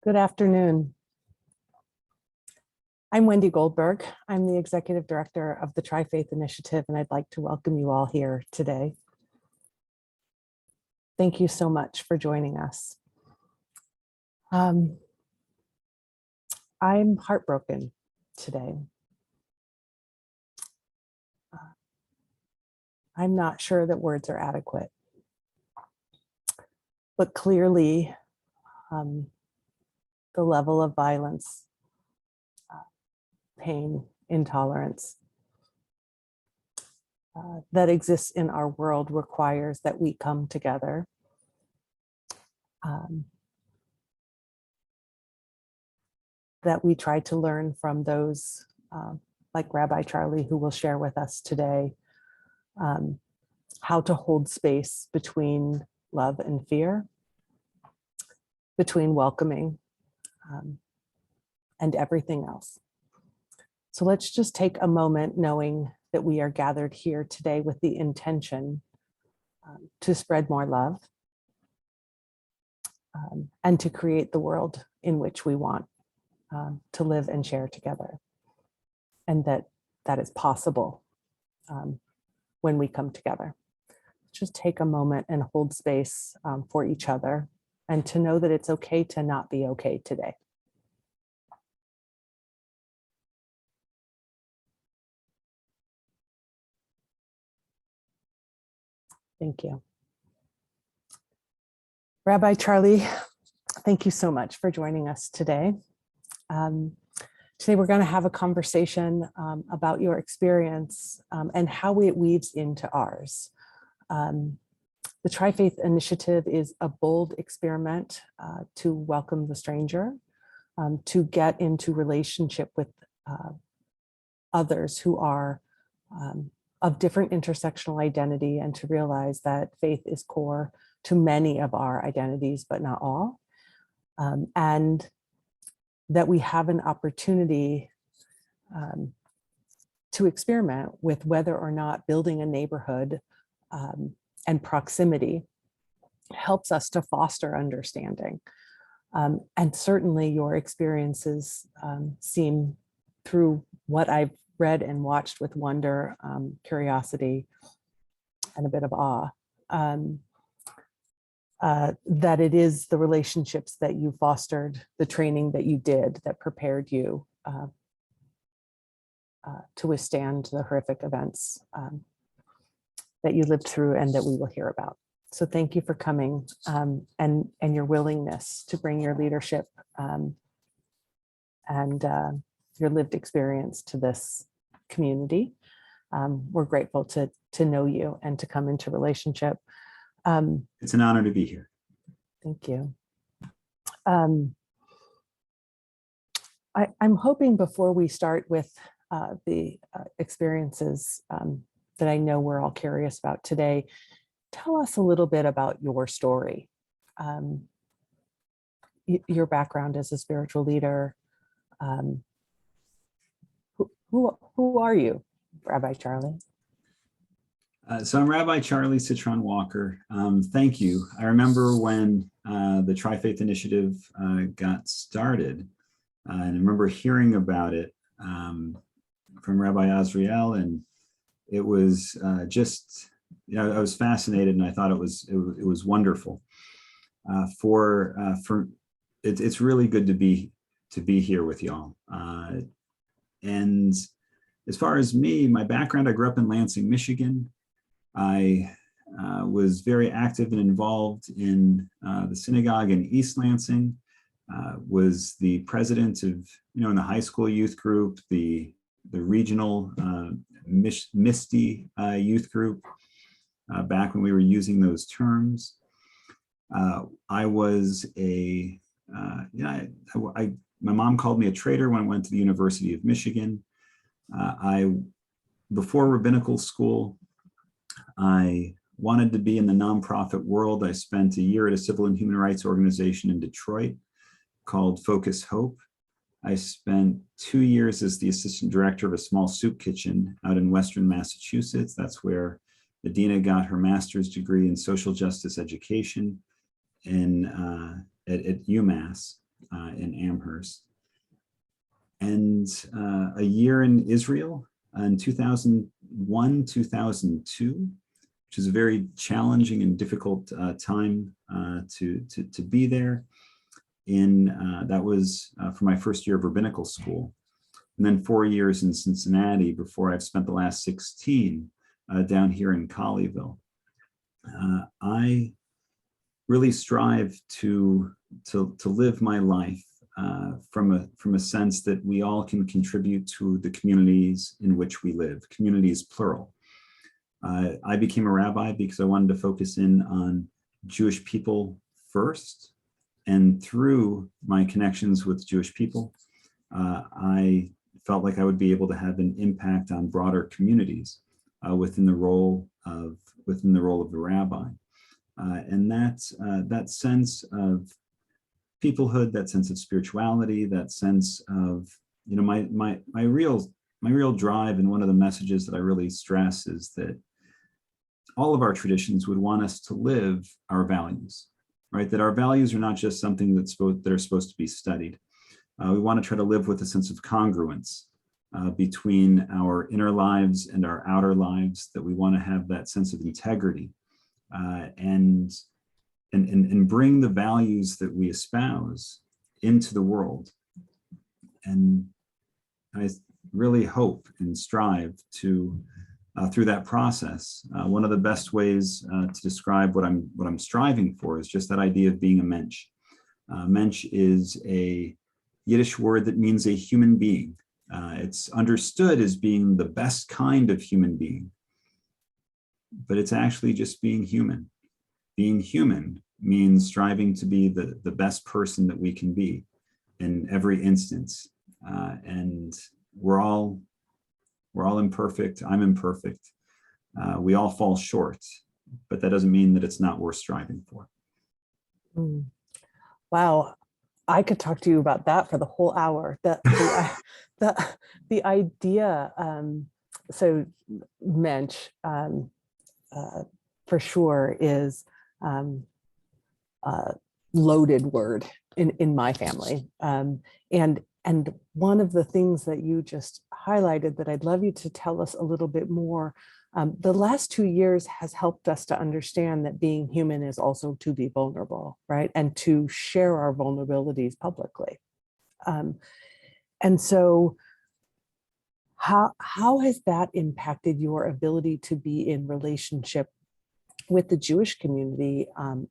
Good afternoon. I'm Wendy Goldberg. I'm the Executive Director of the Tri-Faith Initiative, and I'd like to welcome you all here today. Thank you so much for joining us. I'm heartbroken today. I'm not sure that words are adequate, but clearly the level of violence, pain, intolerance that exists in our world requires that we come together. That we try to learn from those like Rabbi Charlie, who will share with us today, how to hold space between love and fear, between welcoming and everything else. So let's just take a moment knowing that we are gathered here today with the intention to spread more love and to create the world in which we want to live and share together. And that is possible when we come together. Just take a moment and hold space for each other, and to know that it's okay to not be okay today. Thank you. Rabbi Charlie, thank you so much for joining us today. Today we're going to have a conversation about your experience and how it weaves into ours. The Tri-Faith Initiative is a bold experiment to welcome the stranger, to get into relationship with others who are of different intersectional identity, and to realize that faith is core to many of our identities, but not all. And that we have an opportunity to experiment with whether or not building a neighborhood and proximity helps us to foster understanding. And certainly your experiences seem, through what I've read and watched, with wonder, curiosity, and a bit of awe, that it is the relationships that you fostered, the training that you did, that prepared you to withstand the horrific events that you lived through and that we will hear about. So thank you for coming and your willingness to bring your leadership and your lived experience to this community. We're grateful to know you and to come into relationship. It's an honor to be here. Thank you. I'm hoping, before we start with the experiences that I know we're all curious about today, tell us a little bit about your story, your background as a spiritual leader. Who are you, Rabbi Charlie? So I'm Rabbi Charlie Cytron-Walker. Thank you. I remember when the Tri-Faith Initiative got started, and I remember hearing about it from Rabbi Azriel, and it was just, I was fascinated, and I thought it was wonderful. It's really good to be here with y'all. And as far as me, my background, I grew up in Lansing, Michigan. I was very active and involved in the synagogue in East Lansing, was the president of, in the high school youth group, the regional Misty youth group, back when we were using those terms. I was my mom called me a traitor when I went to the University of Michigan. Before rabbinical school, I wanted to be in the nonprofit world. I spent a year at a civil and human rights organization in Detroit called Focus Hope. I spent 2 years as the assistant director of a small soup kitchen out in Western Massachusetts. That's where Adina got her master's degree in social justice education at UMass. in Amherst. And a year in Israel in 2001, 2002, which is a very challenging and difficult time to be there. That was for my first year of rabbinical school. And then 4 years in Cincinnati before I've spent the last 16 down here in Colleyville. I really strive to live my life from a sense that we all can contribute to the communities in which we live, communities plural. I became a rabbi because I wanted to focus in on Jewish people first, and through my connections with Jewish people, I felt like I would be able to have an impact on broader communities within the role of the rabbi. And that sense of peoplehood, that sense of spirituality, that sense of, my real drive, and one of the messages that I really stress is that all of our traditions would want us to live our values, right? That our values are not just something that are supposed to be studied. We want to try to live with a sense of congruence between our inner lives and our outer lives, that we want to have that sense of integrity and bring the values that we espouse into the world. And I really hope and strive to, through that process, one of the best ways to describe what I'm striving for is just that idea of being a mensch. Mensch is a Yiddish word that means a human being. It's understood as being the best kind of human being, but it's actually just being human. Being human means striving to be the best person that we can be in every instance. And we're all imperfect. I'm imperfect. We all fall short, but that doesn't mean that it's not worth striving for. Wow. I could talk to you about that for the whole hour. The idea, so mensch, for sure is a loaded word in my family. And one of the things that you just highlighted that I'd love you to tell us a little bit more, the last 2 years has helped us to understand that being human is also to be vulnerable, right? And to share our vulnerabilities publicly. And so how has that impacted your ability to be in relationship with the Jewish community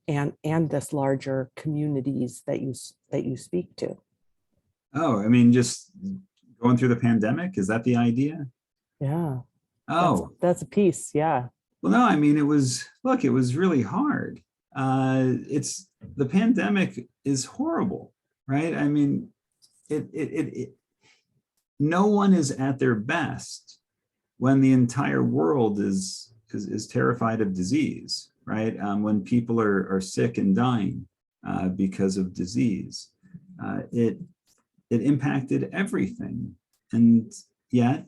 and this larger communities that you speak to? Oh, I mean, just going through the pandemic, is that the idea? Yeah. Oh, that's a piece. Yeah. well, no, I mean, it was really hard. The pandemic is horrible, right? I mean, no one is at their best when the entire world is terrified of disease, right? When people are sick and dying because of disease, it impacted everything. And yet,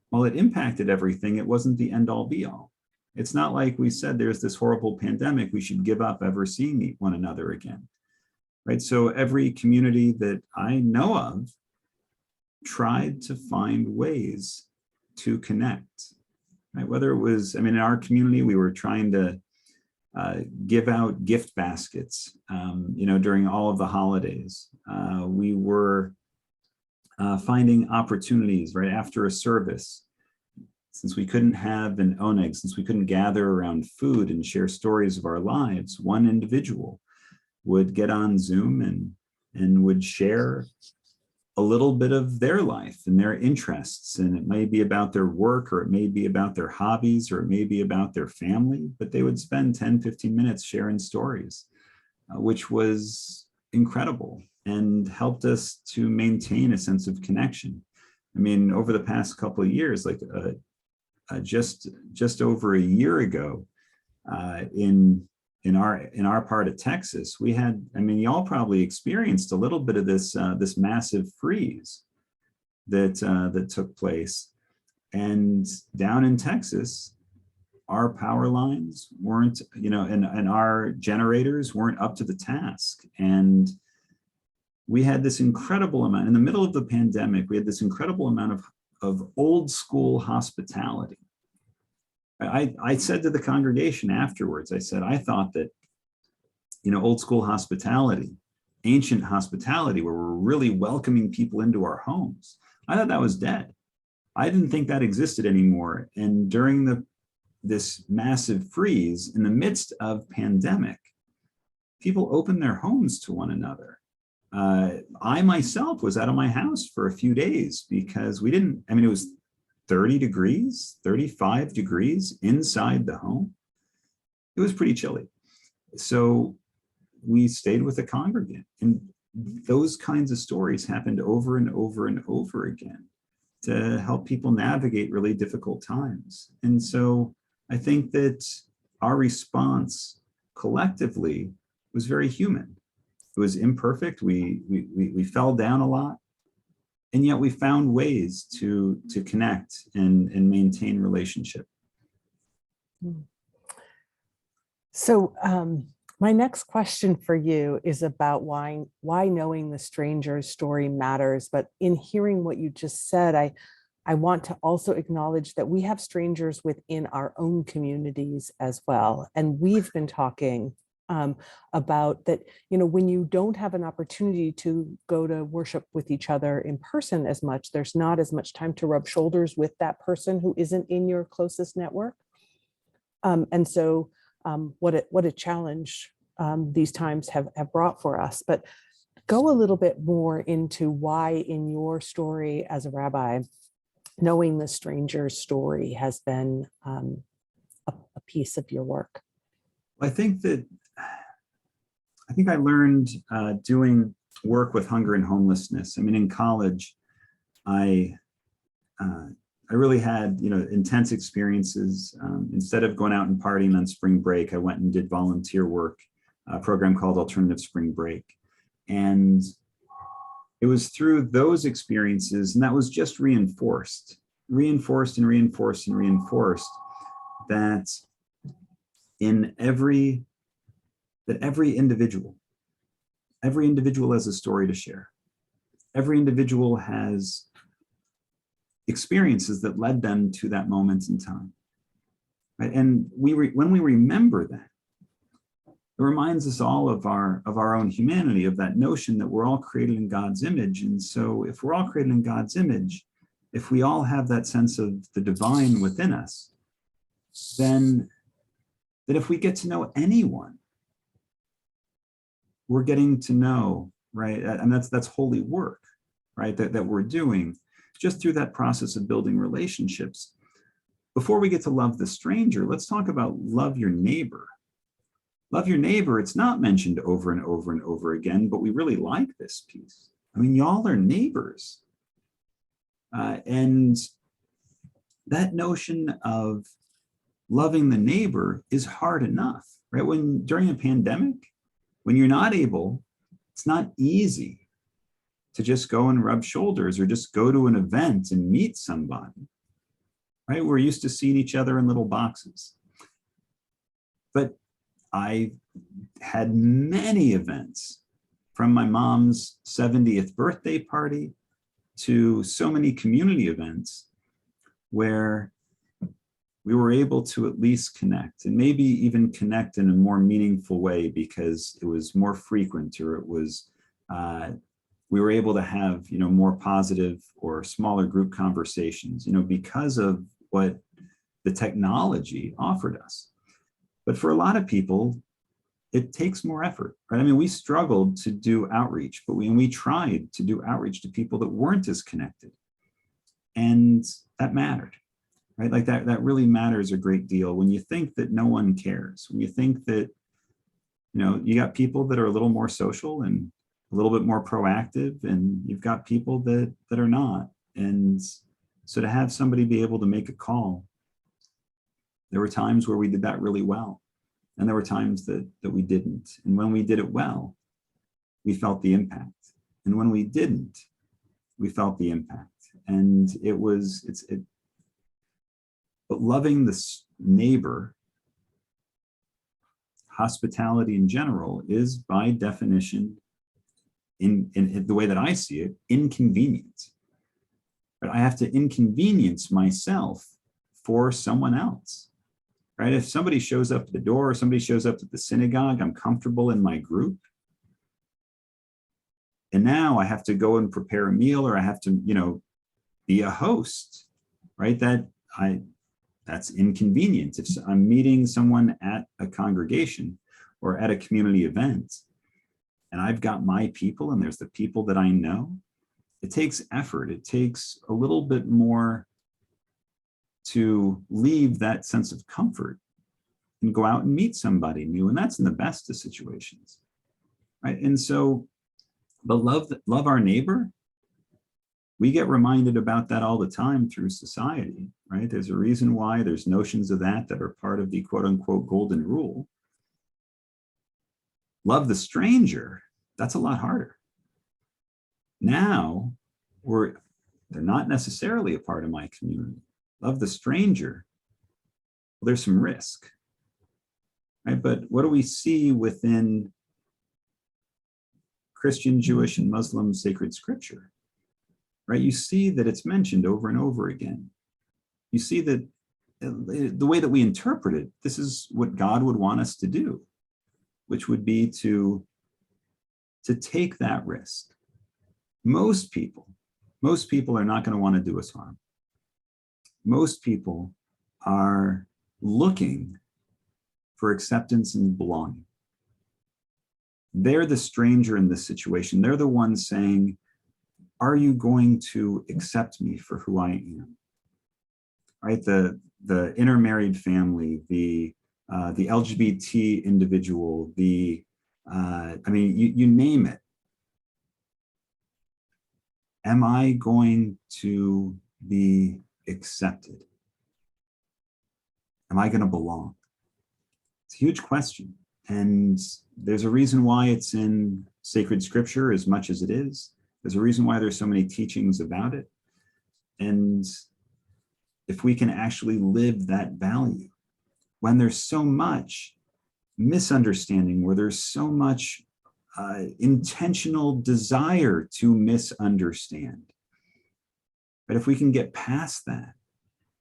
while it impacted everything, it wasn't the end all be all. It's not like we said, there's this horrible pandemic, we should give up ever seeing one another again, right? So every community that I know of tried to find ways to connect, right? Whether it was, I mean, in our community, we were trying to give out gift baskets, during all of the holidays. We were finding opportunities right after a service. Since we couldn't have an oneg, since we couldn't gather around food and share stories of our lives, one individual would get on Zoom and would share a little bit of their life and their interests. And it may be about their work, or it may be about their hobbies, or it may be about their family, but they would spend 10, 15 minutes sharing stories, which was incredible and helped us to maintain a sense of connection. I mean, over the past couple of years, like just over a year ago, in our part of Texas, we had, I mean, y'all probably experienced a little bit of this massive freeze that took place. And down in Texas, our power lines weren't, and our generators weren't up to the task. And we had this incredible amount, in the middle of the pandemic, we had this incredible amount of old school hospitality. I said to the congregation afterwards, I said, I thought that, old school hospitality, ancient hospitality, where we're really welcoming people into our homes, I thought that was dead. I didn't think that existed anymore. And during this massive freeze, in the midst of pandemic, people opened their homes to one another. I myself was out of my house for a few days because it was 30 degrees, 35 degrees inside the home. It was pretty chilly. So we stayed with the congregant, and those kinds of stories happened over and over and over again to help people navigate really difficult times. And so I think that our response collectively was very human. It was imperfect. We fell down a lot, and yet we found ways to connect and maintain relationship. So my next question for you is about why knowing the stranger's story matters. But in hearing what you just said, I want to also acknowledge that we have strangers within our own communities as well. And we've been talking about that, when you don't have an opportunity to go to worship with each other in person as much, there's not as much time to rub shoulders with that person who isn't in your closest network. And so what a challenge these times have brought for us. But go a little bit more into why in your story as a rabbi, knowing the stranger's story has been a piece of your work. I think I learned doing work with hunger and homelessness. In college, I really had, intense experiences. Instead of going out and partying on spring break, I went and did volunteer work, a program called Alternative Spring Break. And it was through those experiences, and that was just reinforced that every individual has a story to share. Every individual has experiences that led them to that moment in time, right? And when we remember that, it reminds us all of our own humanity, of that notion that we're all created in God's image. And so if we're all created in God's image, if we all have that sense of the divine within us, then that if we get to know anyone, we're getting to know, right? And that's holy work, right? That we're doing just through that process of building relationships. Before we get to love the stranger, let's talk about love your neighbor. Love your neighbor, it's not mentioned over and over and over again, but we really like this piece. Y'all are neighbors. And that notion of loving the neighbor is hard enough, right? During a pandemic, when you're not able, it's not easy to just go and rub shoulders or just go to an event and meet somebody, right? We're used to seeing each other in little boxes. But I had many events, from my mom's 70th birthday party to so many community events, where we were able to at least connect, and maybe even connect in a more meaningful way because it was more frequent, or it was, we were able to have, more positive or smaller group conversations, because of what the technology offered us. But for a lot of people, it takes more effort, right? We struggled to do outreach, but we tried to do outreach to people that weren't as connected. And that mattered, right? Like that really matters a great deal when you think that no one cares, when you think that, you got people that are a little more social and a little bit more proactive, and you've got people that are not. And so to have somebody be able to make a call, there were times where we did that really well. And there were times that we didn't. And when we did it well, we felt the impact. And when we didn't, we felt the impact. And But loving this neighbor, hospitality in general, is by definition, in the way that I see it, inconvenient. But I have to inconvenience myself for someone else, right? If somebody shows up at the door or somebody shows up at the synagogue, I'm comfortable in my group. And now I have to go and prepare a meal, or I have to, be a host, right? That's inconvenient. If I'm meeting someone at a congregation or at a community event, and I've got my people and there's the people that I know, it takes effort. It takes a little bit more to leave that sense of comfort and go out and meet somebody new. And that's in the best of situations, right? And so, but love our neighbor, we get reminded about that all the time through society, right? There's a reason why there's notions of that are part of the quote unquote golden rule. Love the stranger, that's a lot harder. Now, they're not necessarily a part of my community. Love the stranger, well, there's some risk, right? But what do we see within Christian, Jewish, and Muslim sacred scripture? Right? You see that it's mentioned over and over again. You see that the way that we interpret it, this is what God would want us to do, which would be to take that risk. Most people are not going to want to do us harm. Most people are looking for acceptance and belonging. They're the stranger in this situation. They're the ones saying, are you going to accept me for who I am? Right? The intermarried family, the LGBT individual, you name it. Am I going to be accepted? Am I going to belong? It's a huge question. And there's a reason why it's in sacred scripture as much as it is. There's a reason why there's so many teachings about it. And if we can actually live that value, when there's so much misunderstanding, where there's so much intentional desire to misunderstand, but if we can get past that,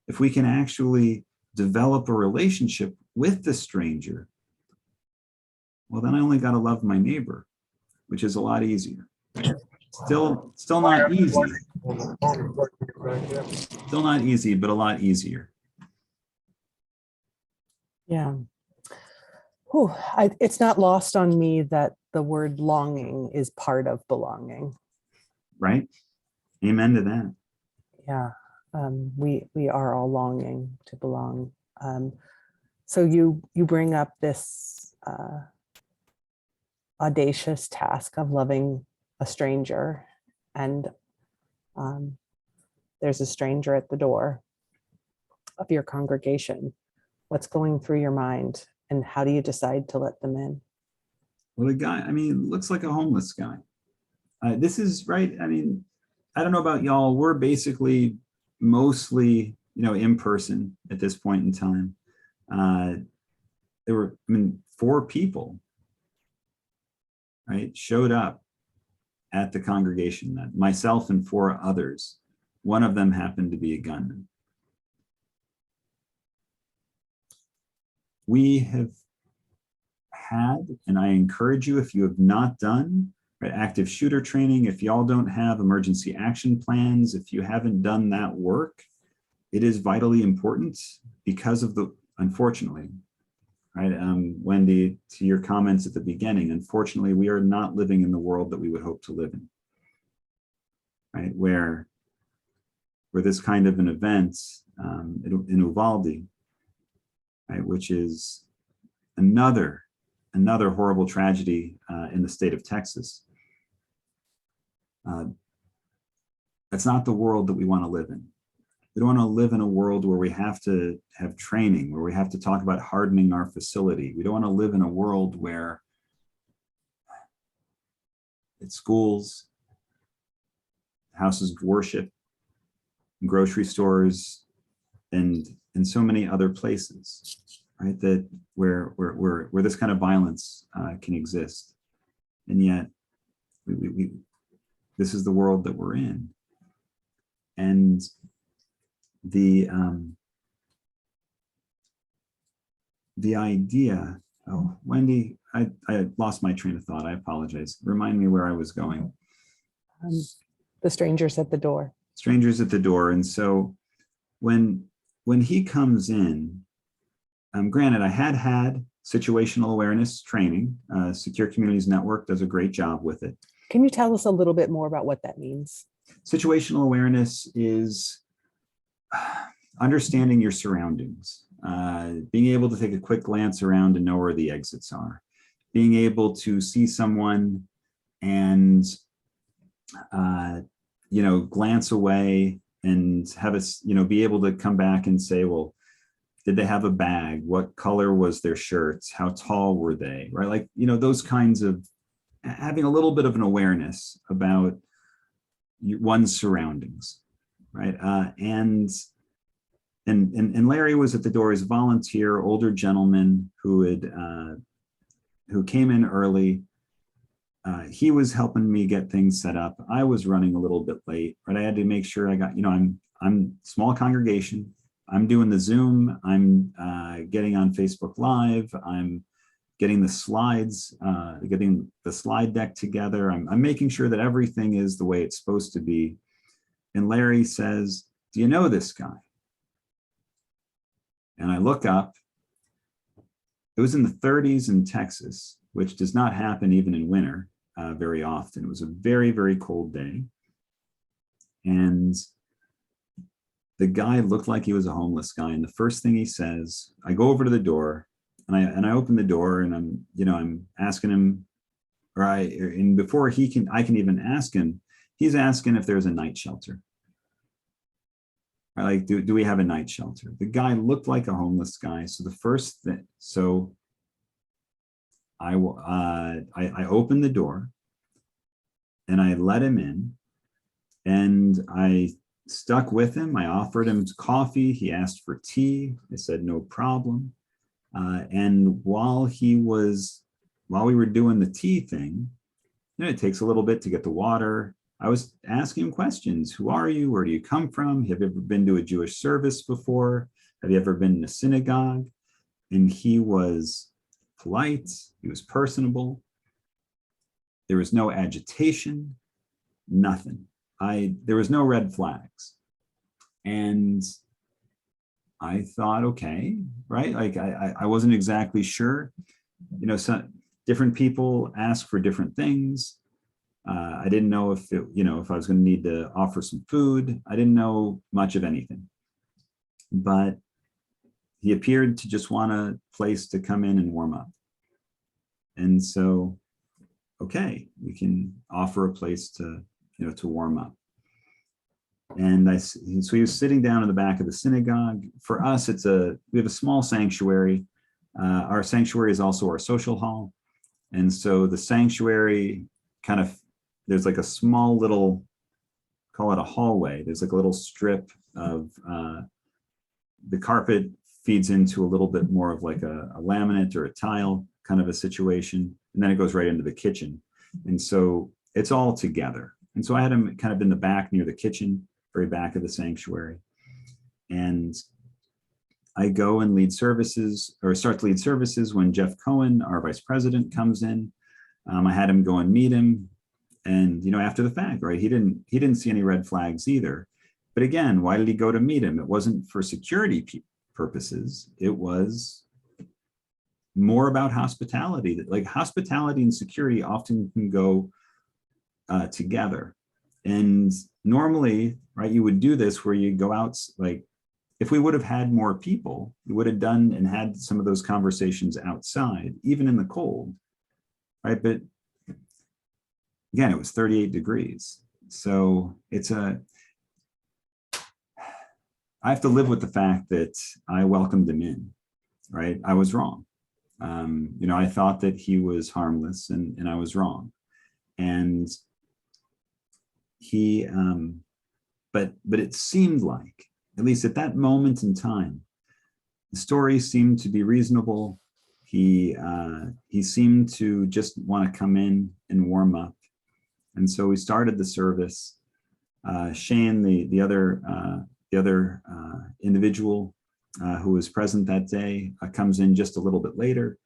if we can actually develop a relationship with the stranger, well, then I only got to love my neighbor, which is a lot easier. Still not easy. Still not easy, but a lot easier. Yeah. Whew. It's not lost on me that the word longing is part of belonging. Right? Amen to that. Yeah. We are all longing to belong. So you bring up this audacious task of loving a stranger, and there's a stranger at the door of your congregation. What's going through your mind, and how do you decide to let them in? Well, the guy, looks like a homeless guy. This is right. I don't know about y'all. We're basically mostly, in person at this point in time. There were, 4 people, right, showed up at the congregation, myself and 4 others. One of them happened to be a gunman. We have had, and I encourage you, if you have not done active shooter training, if y'all don't have emergency action plans, if you haven't done that work, it is vitally important because of unfortunately, right, Wendy, to your comments at the beginning, unfortunately, we are not living in the world that we would hope to live in, right, where this kind of an event in Uvalde, right, which is another horrible tragedy in the state of Texas. That's not the world that we want to live in. We don't want to live in a world where we have to have training, where we have to talk about hardening our facility. We don't want to live in a world where at schools, houses of worship, grocery stores, and in so many other places, right? That where this kind of violence can exist, and yet we this is the world that we're in, and the idea. Oh, Wendy, I lost my train of thought. I apologize. Remind me where I was going. The strangers at the door. Strangers at the door. And so when he comes in, granted, I had situational awareness training. Secure Communities Network does a great job with it. Can you tell us a little bit more about what that means? Situational awareness is understanding your surroundings, being able to take a quick glance around and know where the exits are, being able to see someone and glance away and have us, be able to come back and say, well, did they have a bag? What color was their shirts? How tall were they? Right? Like, those kinds of having a little bit of an awareness about one's surroundings, right? And Larry was at the door as a volunteer, older gentleman who came in early. He was helping me get things set up. I was running a little bit late, but I had to make sure I got, I'm small congregation. I'm doing the Zoom. I'm getting on Facebook Live. I'm getting the slides, getting the slide deck together. I'm making sure that everything is the way it's supposed to be. And Larry says, "Do you know this guy?" And I look up. It was in the 30s in Texas, which does not happen even in winter very often. It was a very, very cold day. And the guy looked like he was a homeless guy. And the first thing he says, I go over to the door and I open the door and I'm asking him, and before I can even ask him, he's asking if there's a night shelter. Like, do we have a night shelter? The guy looked like a homeless guy. So the first thing, I opened the door and I let him in and I stuck with him. I offered him coffee. He asked for tea. I said, no problem. And while we were doing the tea thing, it takes a little bit to get the water. I was asking him questions. Who are you? Where do you come from? Have you ever been to a Jewish service before? Have you ever been in a synagogue? And he was polite. He was personable. There was no agitation, nothing. There was no red flags. And I thought, okay, right? Like I wasn't exactly sure. Some different people ask for different things. I didn't know if I was going to need to offer some food. I didn't know much of anything. But he appeared to just want a place to come in and warm up. And so, okay, we can offer a place to warm up. And so he was sitting down in the back of the synagogue. For us, we have a small sanctuary. Our sanctuary is also our social hall. And so the sanctuary there's like a small little, call it a hallway. There's like a little strip of, the carpet feeds into a little bit more of like a laminate or a tile kind of a situation. And then it goes right into the kitchen. And so it's all together. And so I had him kind of in the back near the kitchen, very back of the sanctuary. And I go and start to lead services when Jeff Cohen, our vice president, comes in. I had him go and meet him. And, after the fact, right, he didn't see any red flags either. But again, why did he go to meet him? It wasn't for security purposes. It was more about hospitality. Like hospitality and security often can go together. And normally, right, you would do this where you go out, like if we would have had more people, we would have done and had some of those conversations outside, even in the cold, right? But again, it was 38 degrees. So I have to live with the fact that I welcomed him in, right? I was wrong. I thought that he was harmless and I was wrong. And he, but it seemed like, at least at that moment in time, The story seemed to be reasonable. He seemed to just want to come in and warm up. And so we started the service. Shane, the other individual who was present that day, comes in just a little bit later.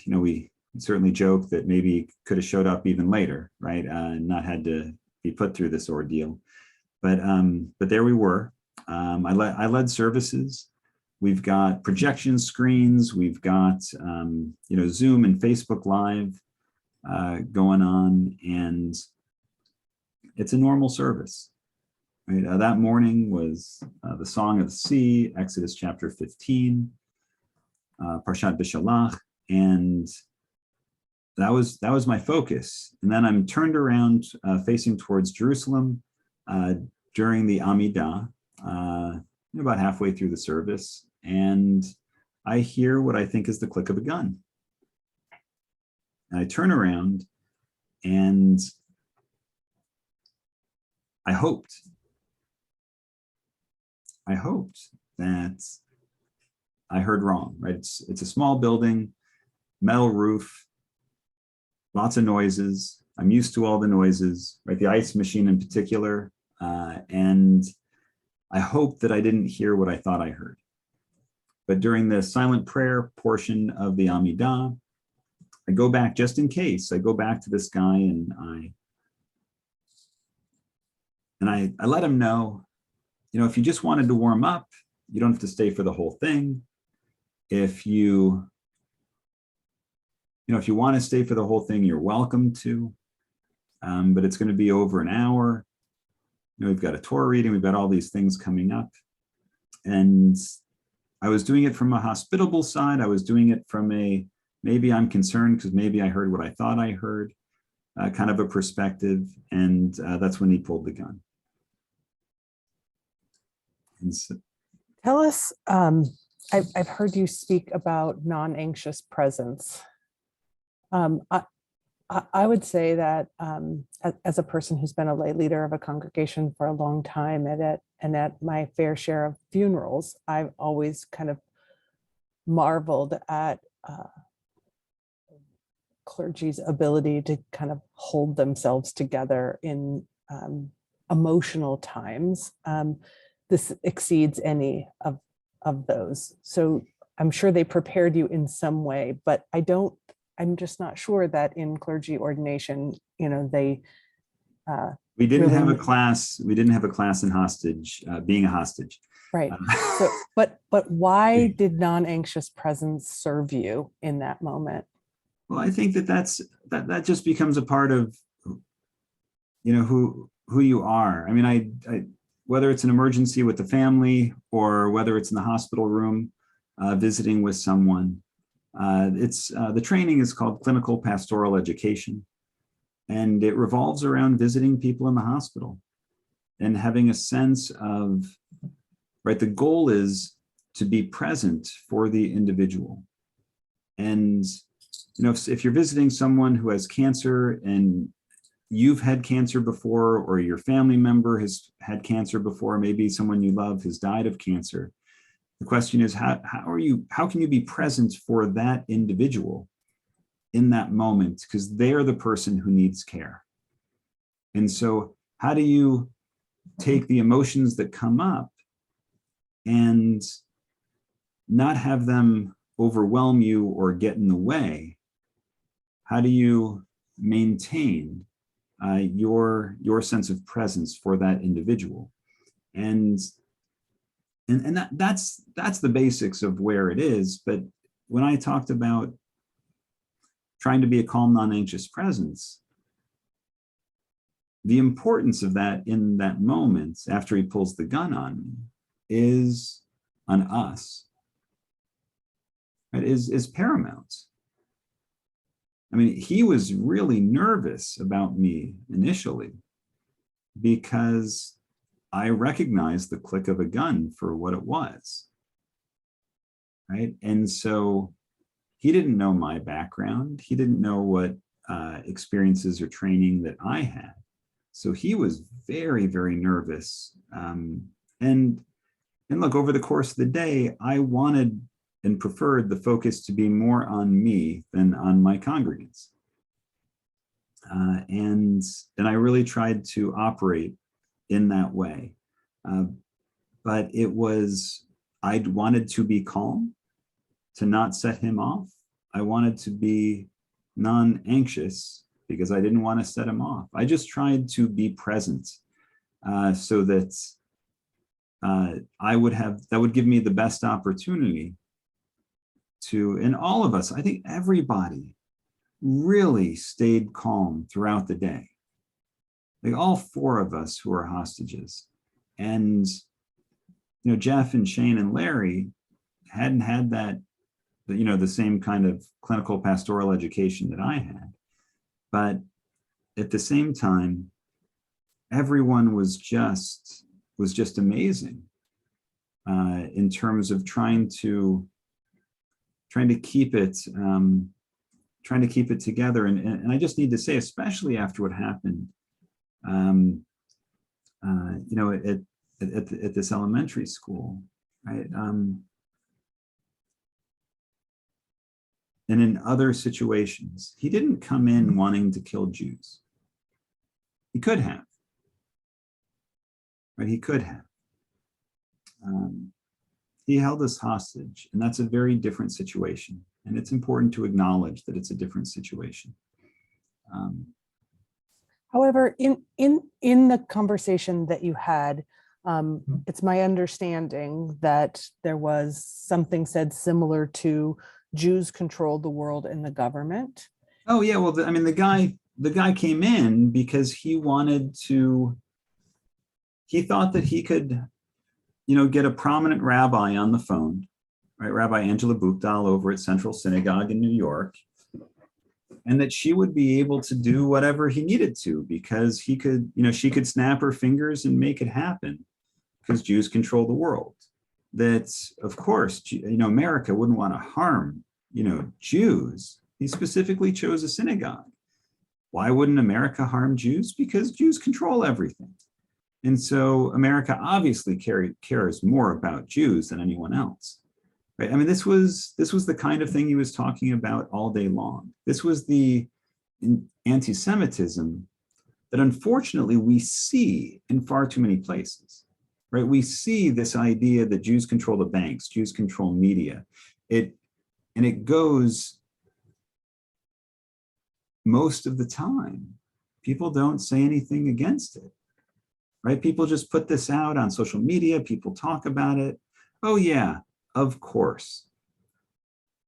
We certainly joke that maybe he could have showed up even later, right? Not had to be put through this ordeal. But there we were. I led services. We've got projection screens. We've got Zoom and Facebook Live going on, and it's a normal service. Right? That morning was the Song of the Sea, Exodus chapter 15, Parshat Bishalach, and that was my focus. And then I'm turned around facing towards Jerusalem during the Amidah, about halfway through the service, and I hear what I think is the click of a gun. And I turn around, and I hoped that I heard wrong, right? It's a small building, metal roof, lots of noises. I'm used to all the noises, right? The ice machine in particular. And I hoped that I didn't hear what I thought I heard. But during the silent prayer portion of the Amidah, I go back just in case. I go back to this guy and I let him know, if you just wanted to warm up, you don't have to stay for the whole thing. If you want to stay for the whole thing, you're welcome to. But it's going to be over an hour. We've got a Torah reading. We've got all these things coming up. And I was doing it from a hospitable side. I was doing it from maybe I'm concerned because maybe I heard what I thought I heard, kind of a perspective. And that's when he pulled the gun. And so, Tell us, I've heard you speak about non-anxious presence. I would say that as a person who's been a lay leader of a congregation for a long time and at my fair share of funerals, I've always kind of marveled at clergy's ability to kind of hold themselves together in emotional times. This exceeds any of those. So I'm sure they prepared you in some way, but I'm just not sure that in clergy ordination, they we didn't really have a class. We didn't have a class in being a hostage. Right. So, but why did non-anxious presence serve you in that moment? Well, I think that just becomes a part of, who you are. I mean, I whether it's an emergency with the family or whether it's in the hospital room, visiting with someone. The training is called clinical pastoral education, and it revolves around visiting people in the hospital and having a sense of, right, the goal is to be present for the individual. And, if you're visiting someone who has cancer and you've had cancer before, or your family member has had cancer before, maybe someone you love has died of cancer, the question is, how can you be present for that individual in that moment? Because they're the person who needs care. And so how do you take the emotions that come up and not have them overwhelm you or get in the way? How do you maintain your sense of presence for that individual? And that's the basics of where it is. But when I talked about trying to be a calm, non-anxious presence, the importance of that in that moment after he pulls the gun on me is on us. It is paramount. I mean, he was really nervous about me initially because I recognized the click of a gun for what it was, right? And so he didn't know my background. He didn't know what experiences or training that I had. So he was very, very nervous. And And look, over the course of the day, I wanted and preferred the focus to be more on me than on my congregants. And I really tried to operate in that way. But I wanted to be calm, to not set him off. I wanted to be non-anxious because I didn't want to set him off. I just tried to be present so that that would give me the best opportunity to, and all of us, I think everybody really stayed calm throughout the day. Like all four of us who are hostages. And, Jeff and Shane and Larry hadn't had that, the same kind of clinical pastoral education that I had. But at the same time, everyone was just amazing in terms of trying to keep it together. And I just need to say, especially after what happened, at this elementary school, right? And in other situations, he didn't come in wanting to kill Jews. He could have, right? He could have. He held us hostage, and that's a very different situation. And it's important to acknowledge that it's a different situation. However, in the conversation that you had, it's my understanding that there was something said similar to Jews controlled the world and the government. Oh yeah, well, the guy came in because he thought that he could, get a prominent rabbi on the phone, right? Rabbi Angela Buchdahl over at Central Synagogue in New York, and that she would be able to do whatever he needed to because she could snap her fingers and make it happen because Jews control the world. That, of course, America wouldn't want to harm, Jews. He specifically chose a synagogue. Why wouldn't America harm Jews? Because Jews control everything. And so America obviously cares more about Jews than anyone else. Right? This was the kind of thing he was talking about all day long. This was the anti-Semitism that unfortunately we see in far too many places. Right? We see this idea that Jews control the banks, Jews control media. It goes most of the time. People don't say anything against it. Right? People just put this out on social media. People talk about it. Oh yeah, of course.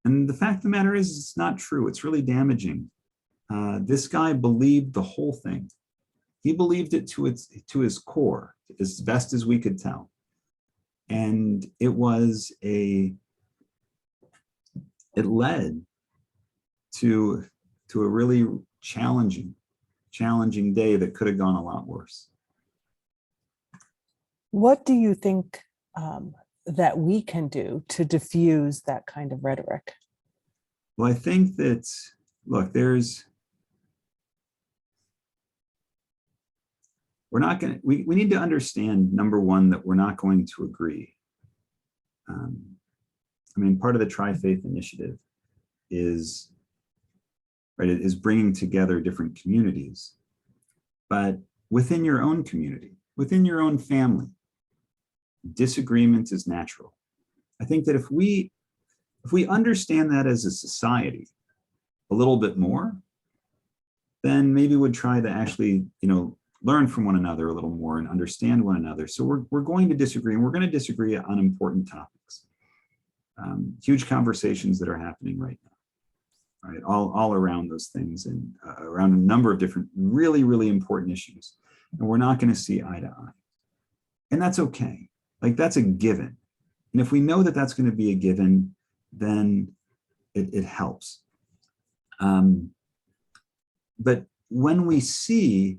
And the fact of the matter is, it's not true. It's really damaging. This guy believed the whole thing. He believed it to his core, as best as we could tell. And it led to a really challenging day that could have gone a lot worse. What do you think that we can do to diffuse that kind of rhetoric? Well, I think that, look, we need to understand, number one, that we're not going to agree. Part of the Tri-Faith Initiative is bringing together different communities, but within your own community, within your own family, disagreement is natural. I think that if we understand that as a society a little bit more, then maybe we'd try to actually, learn from one another a little more and understand one another. So we're going to disagree, and we're going to disagree on important topics. Huge conversations that are happening right now, right? All around those things and around a number of different really, really important issues. And we're not going to see eye to eye. And that's okay. Like, that's a given. And if we know that that's going to be a given, then it helps. But when we see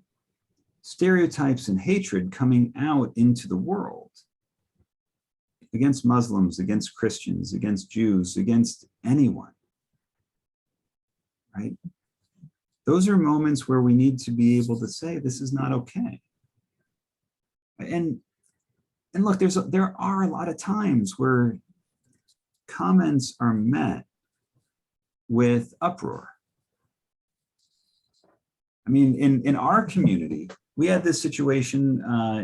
stereotypes and hatred coming out into the world against Muslims, against Christians, against Jews, against anyone, right? Those are moments where we need to be able to say, this is not okay. And and look, there are a lot of times where comments are met with uproar. I mean, in our community, we had this situation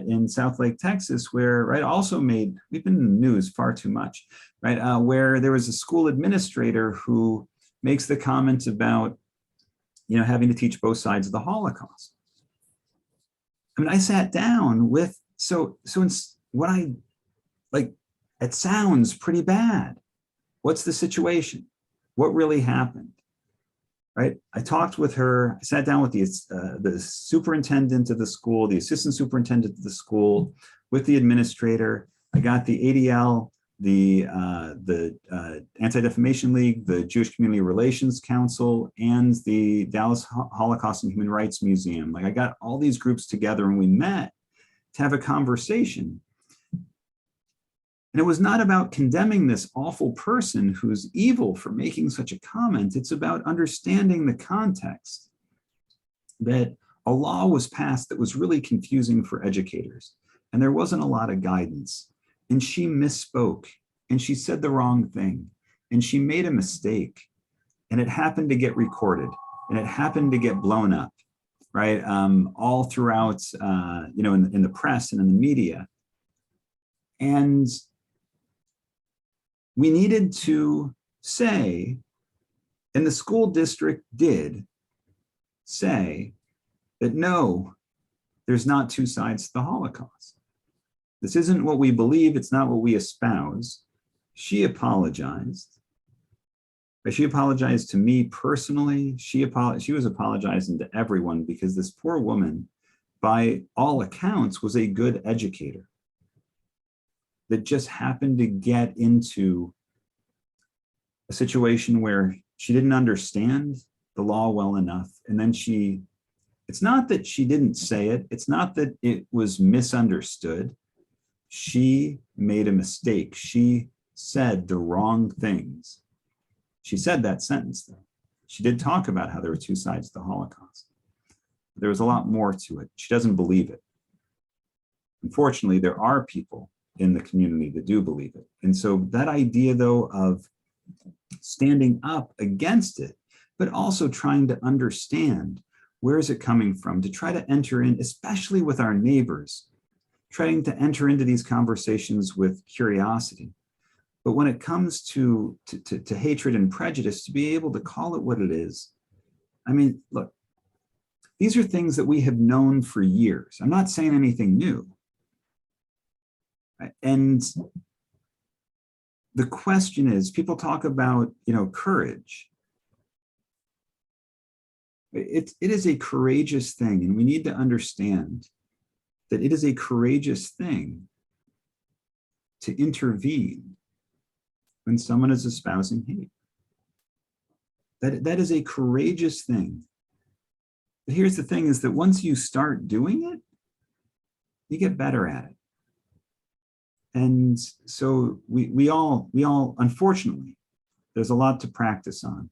in South Lake, Texas, where, right, we've been in the news far too much, right, where there was a school administrator who makes the comment about, having to teach both sides of the Holocaust. I mean, I sat down with, it sounds pretty bad. What's the situation? What really happened? Right? I talked with her. I sat down with the superintendent of the school, the assistant superintendent of the school, with the administrator. I got the ADL, the Anti-Defamation League, the Jewish Community Relations Council, and the Dallas Holocaust and Human Rights Museum. Like, I got all these groups together and we met to have a conversation. And it was not about condemning this awful person who's evil for making such a comment. It's about understanding the context that a law was passed that was really confusing for educators, and there wasn't a lot of guidance. And she misspoke, and she said the wrong thing, and she made a mistake, and it happened to get recorded, and it happened to get blown up, right? All throughout, in the press and in the media. And we needed to say, and the school district did say, that no, there's not two sides to the Holocaust. This isn't what we believe. It's not what we espouse. She apologized. But she apologized to me personally. She was apologizing to everyone, because this poor woman, by all accounts, was a good educator that just happened to get into a situation where she didn't understand the law well enough. And then it's not that she didn't say it. It's not that it was misunderstood. She made a mistake. She said the wrong things. She said that sentence, though. She did talk about how there were two sides to the Holocaust. There was a lot more to it. She doesn't believe it. Unfortunately, there are people in the community that do believe it. And so that idea, though, of standing up against it, but also trying to understand where is it coming from, to try to enter in, especially with our neighbors, trying to enter into these conversations with curiosity. But when it comes to hatred and prejudice, to be able to call it what it is. I mean, look, these are things that we have known for years. I'm not saying anything new. And the question is, people talk about, courage. It is a courageous thing, and we need to understand that it is a courageous thing to intervene when someone is espousing hate. That is a courageous thing. But here's the thing, is that once you start doing it, you get better at it. And so we all, unfortunately, there's a lot to practice on.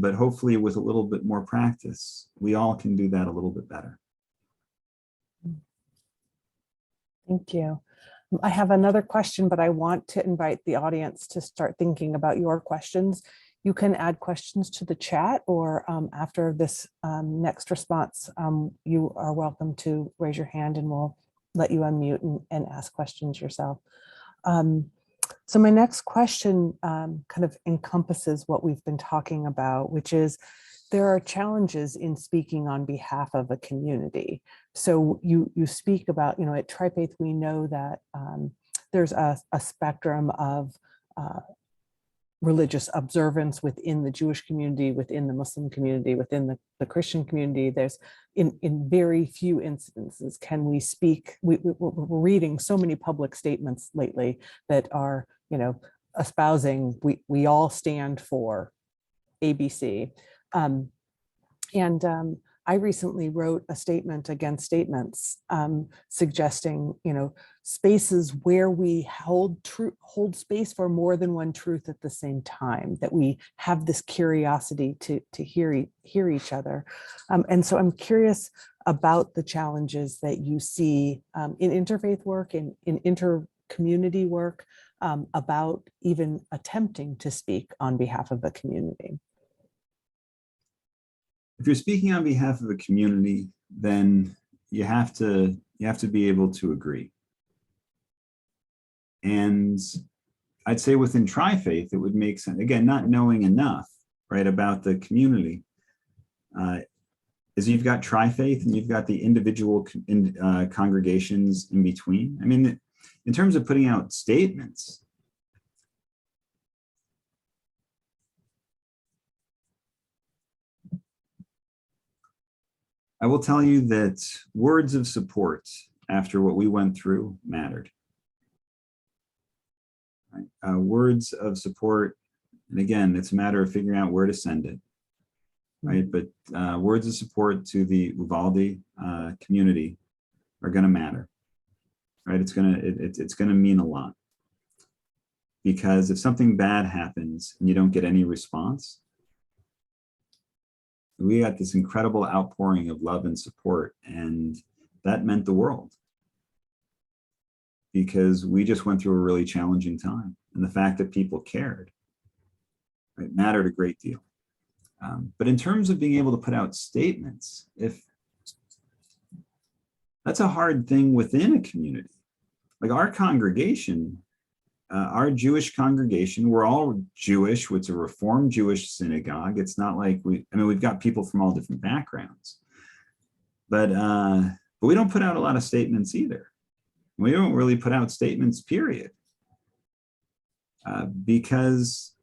But hopefully with a little bit more practice, we all can do that a little bit better. Thank you. I have another question, but I want to invite the audience to start thinking about your questions. You can add questions to the chat, or after this next response, you are welcome to raise your hand and we'll let you unmute and ask questions yourself. So my next question kind of encompasses what we've been talking about, which is there are challenges in speaking on behalf of a community. So you speak about, at Trifaith, we know that there's a spectrum of religious observance within the Jewish community, within the Muslim community, within the Christian community. There's in very few instances can we speak. We're reading so many public statements lately that are, espousing we all stand for ABC. I recently wrote a statement against statements, suggesting, spaces where we hold space for more than one truth at the same time, that we have this curiosity to hear each other. And so I'm curious about the challenges that you see in interfaith work, in inter-community work, about even attempting to speak on behalf of the community. If you're speaking on behalf of a community, then you have to be able to agree. And I'd say within trifaith, it would make sense, again, not knowing enough, right, about the community, is you've got trifaith and you've got the individual congregations in between. I mean, in terms of putting out statements, I will tell you that words of support after what we went through mattered. Right? Words of support, and again, it's a matter of figuring out where to send it, right? But words of support to the Uvalde community are going to matter, right? It's going to mean a lot, because if something bad happens and you don't get any response, we got this incredible outpouring of love and support, and that meant the world, because we just went through a really challenging time, and the fact that people cared, right, mattered a great deal. But in terms of being able to put out statements, if that's a hard thing within a community, like our congregation, our Jewish congregation, we're all Jewish. It's a Reformed Jewish synagogue. It's not like we've got people from all different backgrounds, but we don't put out a lot of statements either. We don't really put out statements, period. Because,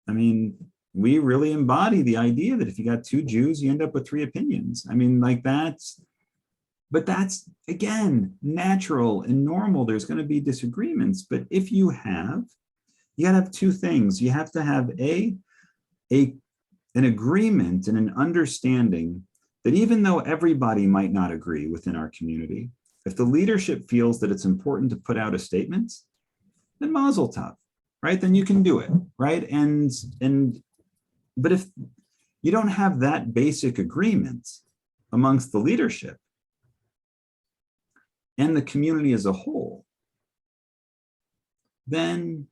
I mean, we really embody the idea that if you got two Jews, you end up with three opinions. I mean, like but that's, again, natural and normal. There's going to be disagreements. But if you gotta have two things. You have to have an agreement and an understanding that even though everybody might not agree within our community, if the leadership feels that it's important to put out a statement, then mazel tov, right? Then you can do it, right? But if you don't have that basic agreement amongst the leadership and the community as a whole, then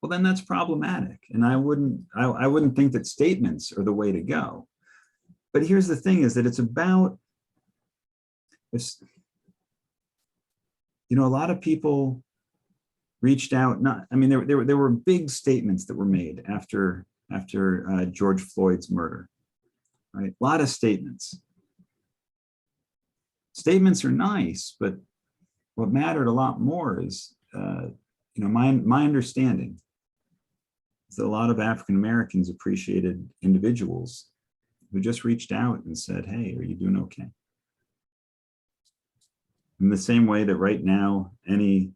that's problematic. And I wouldn't think that statements are the way to go. But here's the thing, is that it's about, a lot of people reached out. There were big statements that were made after George Floyd's murder, right? A lot of statements. Statements are nice, but what mattered a lot more is, my understanding is that a lot of African Americans appreciated individuals who just reached out and said, "Hey, are you doing okay?" In the same way that right now, anyone,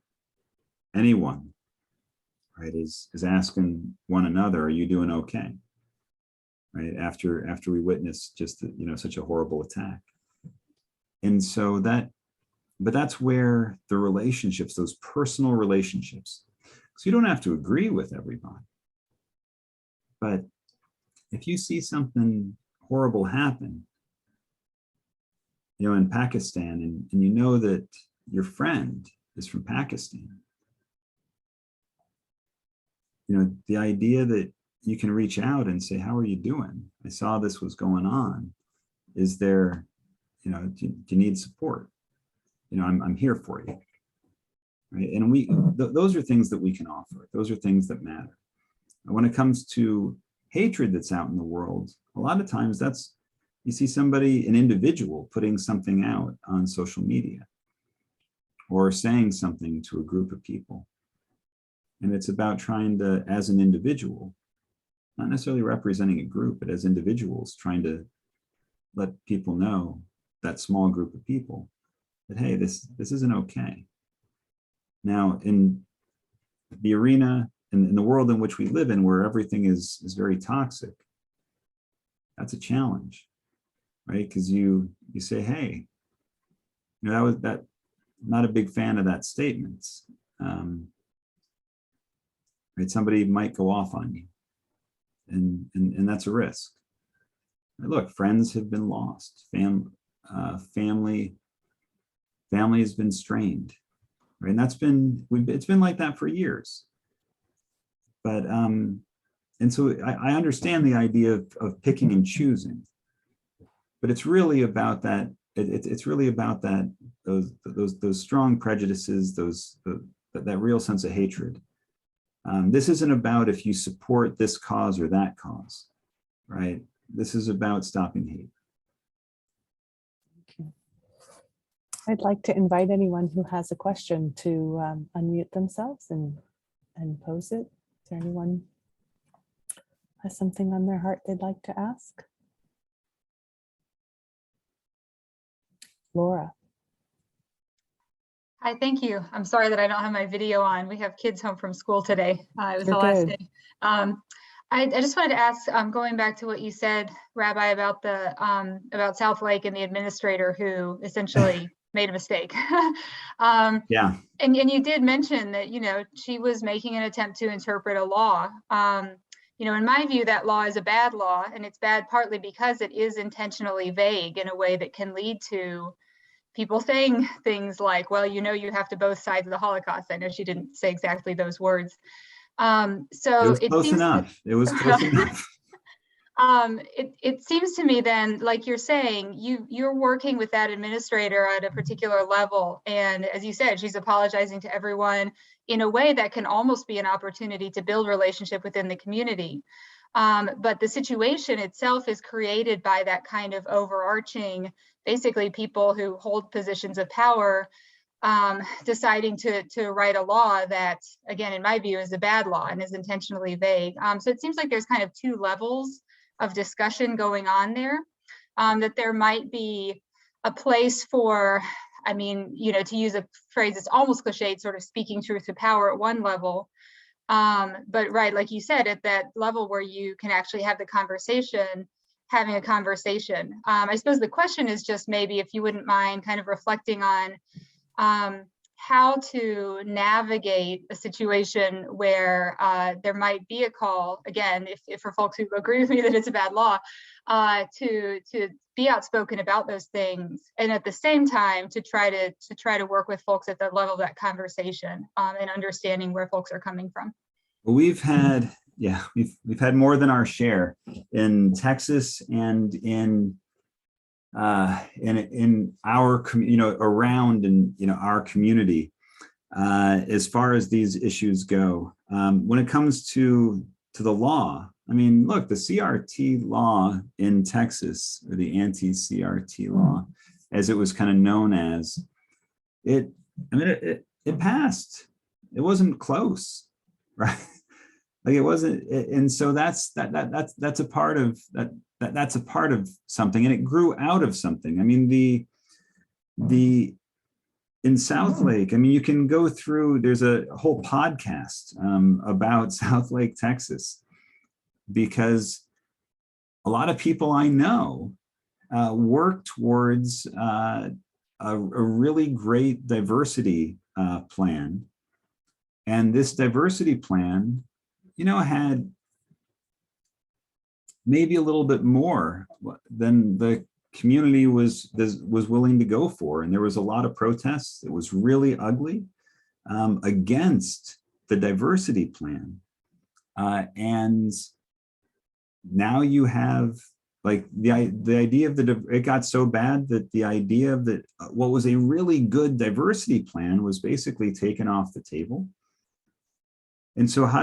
right, is asking one another, "Are you doing okay?" Right, after we witnessed just such a horrible attack. And so that's where the relationships, those personal relationships, so you don't have to agree with everybody, but if you see something horrible happen, in Pakistan, and you know that your friend is from Pakistan, the idea that you can reach out and say, "How are you doing? I saw this was going on. Is there, do you need support? I'm here for you." Right? And those are things that we can offer. Those are things that matter. And when it comes to hatred that's out in the world, a lot of times you see an individual putting something out on social media or saying something to a group of people. And it's about trying to, as an individual, not necessarily representing a group, but as individuals, trying to let people know, that small group of people, that, hey, this isn't okay. Now, in the arena, in the world in which we live in, where everything is very toxic, that's a challenge, right? Because you say, "Hey, that not a big fan of that statement." Right? Somebody might go off on you, and that's a risk. Right? Look, friends have been lost, family has been strained, right? And it's been like that for years. But and so I understand the idea of picking and choosing, but it's really about that. It's really about that those strong prejudices, that real sense of hatred. This isn't about if you support this cause or that cause, right? This is about stopping hate. I'd like to invite anyone who has a question to unmute themselves and pose it. Is there anyone who has something on their heart they'd like to ask? Laura. Hi, thank you. I'm sorry that I don't have my video on. We have kids home from school today. It was You're the last good. day. I just wanted to ask, going back to what you said, Rabbi, about about South Lake and the administrator who essentially made a mistake. Yeah. And you did mention that, she was making an attempt to interpret a law. In my view, that law is a bad law, and it's bad partly because it is intentionally vague in a way that can lead to people saying things like, well, you have to both sides of the Holocaust. I know she didn't say exactly those words. So it was close enough. It was close enough. It seems to me then, like you're saying, you're working with that administrator at a particular level. And as you said, she's apologizing to everyone in a way that can almost be an opportunity to build relationship within the community. But the situation itself is created by that kind of overarching, basically people who hold positions of power deciding to write a law that, again, in my view, is a bad law and is intentionally vague. So it seems like there's kind of two levels of discussion going on there, that there might be a place for, to use a phrase that's almost cliched, sort of speaking truth to power at one level. But right, like you said, at that level where you can actually have the conversation, having a conversation. I suppose the question is just maybe if you wouldn't mind kind of reflecting on how to navigate a situation where there might be a call, again, if for folks who agree with me that it's a bad law, to be outspoken about those things, and at the same time to try to work with folks at the level of that conversation and understanding where folks are coming from. Well, we've had more than our share in Texas and in our around in our community as far as these issues go. When it comes to the law, look, the CRT law in Texas, or the anti-CRT law, as it was kind of known as, it passed. It wasn't close, right? Like it wasn't, and so that's a part of that. That's a part of something, and it grew out of something. In South Lake, you can go through, there's a whole podcast about South Lake, Texas, because a lot of people I know work towards a really great diversity plan. And this diversity plan, had maybe a little bit more than the community was willing to go for. And there was a lot of protests. It was really ugly against the diversity plan. And now you have the idea of it got so bad that the idea of what was a really good diversity plan was basically taken off the table. And so how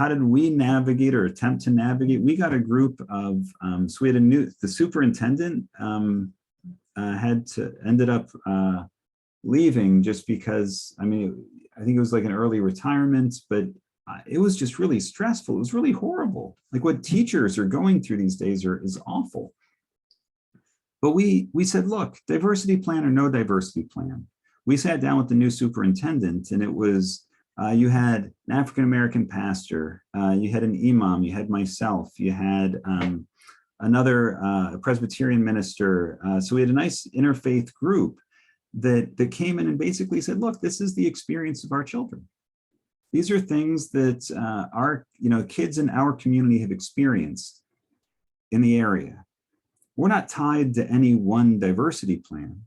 did we navigate or attempt to navigate? We got a group of, so we had the superintendent ended up leaving just because, I think it was like an early retirement, but it was just really stressful. It was really horrible. Like what teachers are going through these days is awful. But we said, look, diversity plan or no diversity plan. We sat down with the new superintendent, and it was, you had an African-American pastor, you had an imam, you had myself, you had another Presbyterian minister. So we had a nice interfaith group that came in and basically said, look, this is the experience of our children. These are things that our kids in our community have experienced in the area. we're not tied to any one diversity plan,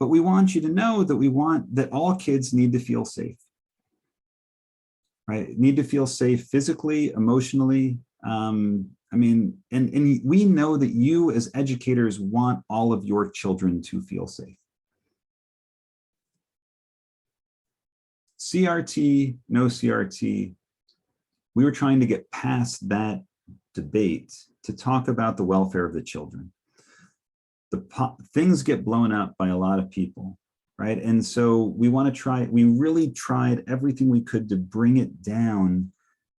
but we want you to know that we want that all kids need to feel safe, right? Need to feel safe physically, emotionally. I mean, and we know that you as educators want all of your children to feel safe. CRT, no CRT, we were trying to get past that debate to talk about the welfare of the children. Things get blown up by a lot of people, right? And so we really tried everything we could to bring it down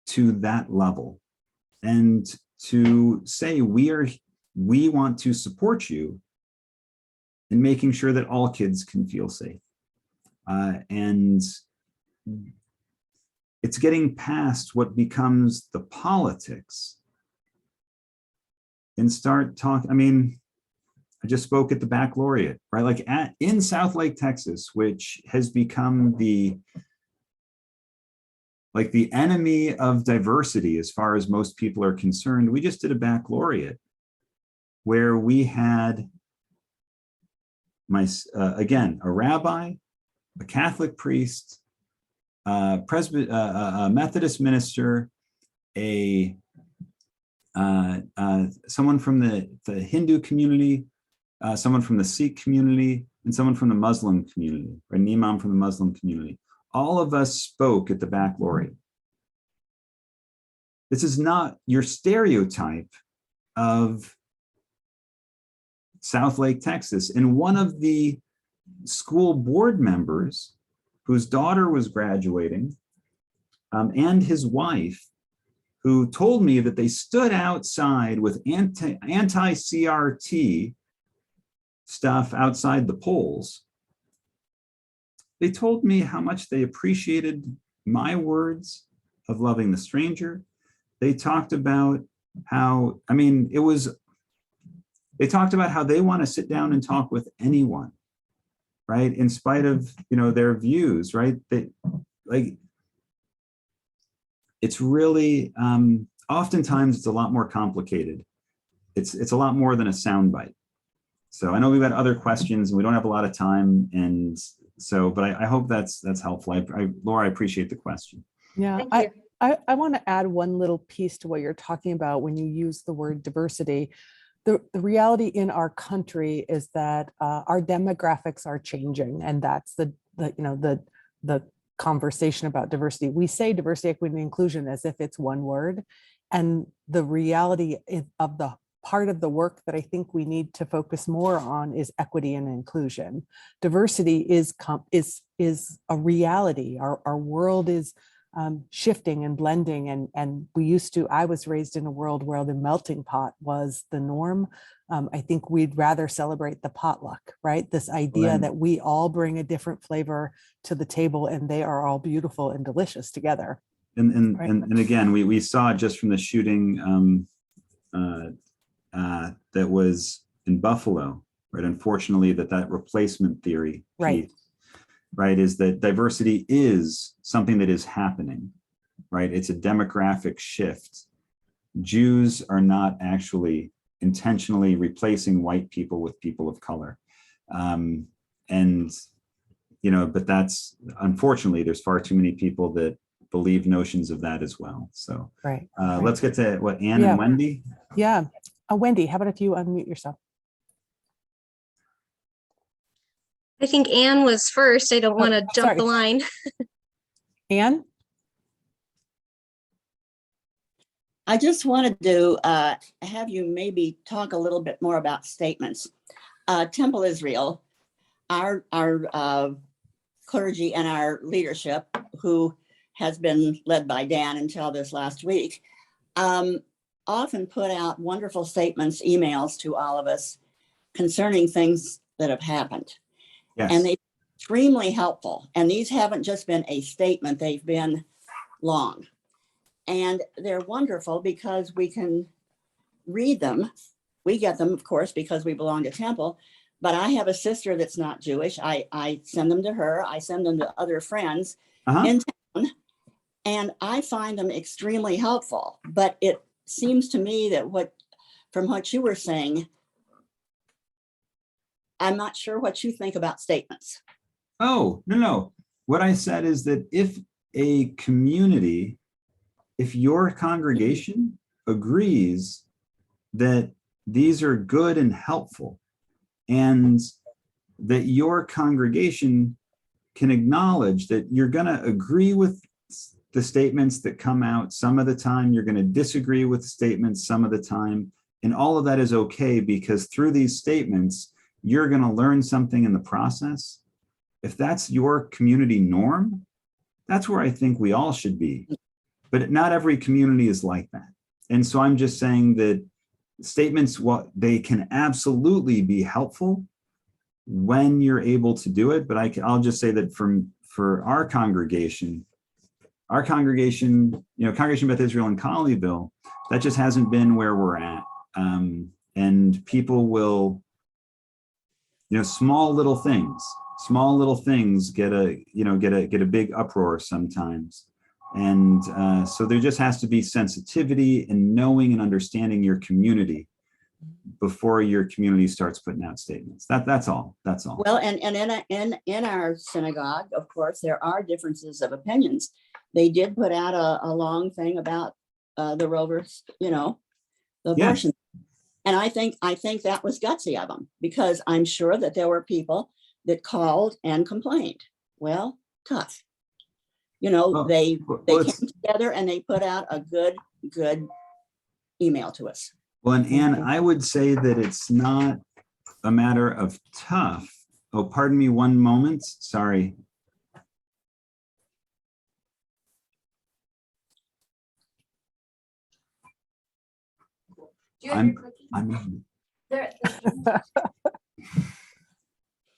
to that level and to say, we want to support you in making sure that all kids can feel safe. And it's getting past what becomes the politics and start talking. I mean, I just spoke at the baccalaureate, right? Like in South Lake, Texas, which has become the enemy of diversity as far as most people are concerned. We just did a baccalaureate where we had again, a rabbi, a Catholic priest, a Methodist minister, someone from the Hindu community, someone from the Sikh community, and someone from the Muslim community, or an imam from the Muslim community. All of us spoke at the baccalaureate. This is not your stereotype of South Lake, Texas. And one of the school board members whose daughter was graduating, and his wife, who told me that they stood outside with anti-CRT stuff outside the polls. They told me how much they appreciated my words of loving the stranger. They talked about how, they talked about how they want to sit down and talk with anyone, right? In spite of, their views, right? It's really, oftentimes it's a lot more complicated. It's a lot more than a soundbite. So I know we've got other questions and we don't have a lot of time. And so, but I hope that's helpful. Laura, I appreciate the question. Yeah, I want to add one little piece to what you're talking about when you use the word diversity. The reality in our country is that our demographics are changing, and that's the conversation about diversity. We say diversity, equity, and inclusion as if it's one word, and the reality of the part of the work that I think we need to focus more on is equity and inclusion. Diversity is a reality. Our world is shifting and blending, and I was raised in a world where the melting pot was the norm. I think we'd rather celebrate the potluck, right? This idea that we all bring a different flavor to the table and they are all beautiful and delicious together. And again, we saw just from the shooting that was in Buffalo, right? Unfortunately, that replacement theory piece, right, is that diversity is something that is happening, right? It's a demographic shift. Jews are not actually intentionally replacing white people with people of color. But that's, unfortunately, there's far too many people that believe notions of that as well. So let's get to Ann and Wendy. Yeah. Wendy, how about if you unmute yourself? I think Ann was first. I don't want to jump the line. Ann? I just wanted to have you maybe talk a little bit more about statements. Temple Israel, our clergy and our leadership, who has been led by Dan until this last week, often put out wonderful statements, emails to all of us concerning things that have happened. Yes. And they're extremely helpful. And these haven't just been a statement, they've been long. And they're wonderful because we can read them. We get them, of course, because we belong to Temple. But I have a sister that's not Jewish. I send them to her. I send them to other friends in town. And I find them extremely helpful. But it seems to me that what from what you were saying, I'm not sure what you think about statements. Oh, no. What I said is that if a community, if your congregation agrees that these are good and helpful, and that your congregation can acknowledge that you're going to agree with the statements that come out some of the time, you're going to disagree with statements some of the time, and all of that is okay, because through these statements, you're going to learn something in the process. If that's your community norm, that's where I think we all should be. But not every community is like that. And so I'm just saying that statements, well, they can absolutely be helpful when you're able to do it. But I'll just say that for our congregation, Congregation Beth Israel in Colleyville, that just hasn't been where we're at. And people will, small little things get a big uproar sometimes. And so there just has to be sensitivity and knowing and understanding your community before your community starts putting out statements. That's all. Well, and in our synagogue, of course, there are differences of opinions. They did put out a long thing about the Rovers, the abortion. Yeah. And I think that was gutsy of them, because I'm sure that there were people that called and complained. Well, tough. They came together and they put out a good email to us. Well, and Anne, I would say that it's not a matter of tough. Oh, pardon me one moment. Sorry. I'm